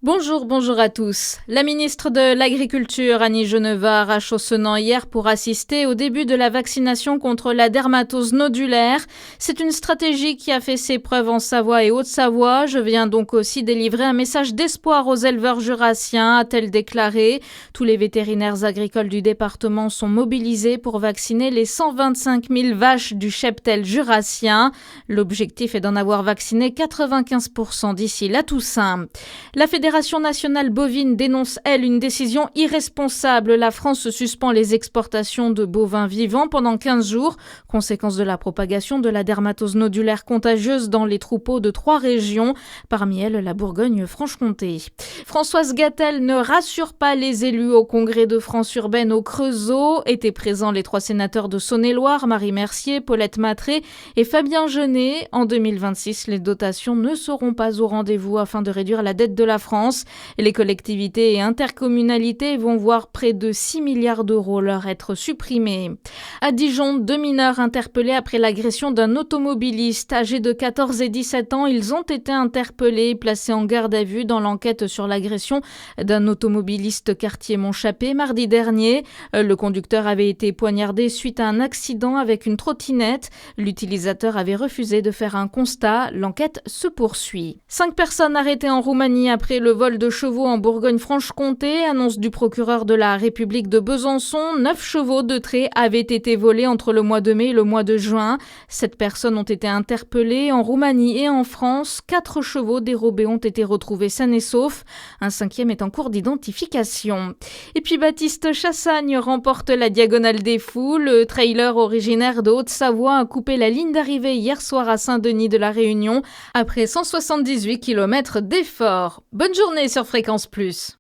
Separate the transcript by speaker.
Speaker 1: Bonjour à tous. La ministre de l'Agriculture, Annie Genevard, à Chaucenant hier pour assister au début de la vaccination contre la dermatose nodulaire. C'est une stratégie qui a fait ses preuves en Savoie et Haute-Savoie. Je viens donc aussi délivrer un message d'espoir aux éleveurs jurassiens, a-t-elle déclaré. Tous les vétérinaires agricoles du département sont mobilisés pour vacciner les 125 000 vaches du cheptel jurassien. L'objectif est d'en avoir vacciné 95% d'ici la Toussaint. La Fédération nationale bovine dénonce, elle, une décision irresponsable. La France suspend les exportations de bovins vivants pendant 15 jours, conséquence de la propagation de la dermatose nodulaire contagieuse dans les troupeaux de 3 régions, parmi elles la Bourgogne-Franche-Comté. Françoise Gatel ne rassure pas les élus au Congrès de France urbaine au Creusot. Étaient présents les 3 sénateurs de Saône-et-Loire, Marie Mercier, Paulette Matré et Fabien Genet. En 2026, les dotations ne seront pas au rendez-vous afin de réduire la dette de la France. Et les collectivités et intercommunalités vont voir près de 6 milliards d'euros leur être supprimés. À Dijon, 2 mineurs interpellés après l'agression d'un automobiliste. Âgés de 14 et 17 ans, ils ont été interpellés et placés en garde à vue dans l'enquête sur l'agression d'un automobiliste quartier Montchappé mardi dernier. Le conducteur avait été poignardé suite à un accident avec une trottinette. L'utilisateur avait refusé de faire un constat. L'enquête se poursuit. 5 personnes arrêtées en Roumanie après le vol de chevaux en Bourgogne-Franche-Comté, annonce du procureur de la République de Besançon. 9 chevaux de trait avaient été volés entre le mois de mai et le mois de juin. 7 personnes ont été interpellées en Roumanie et en France. 4 chevaux dérobés ont été retrouvés sains et saufs. Un 5e est en cours d'identification. Et puis Baptiste Chassagne remporte la Diagonale des Fous. Le trailer originaire de Haute-Savoie a coupé la ligne d'arrivée hier soir à Saint-Denis de la Réunion après 178 km d'effort. Bonne journée sur Fréquence Plus.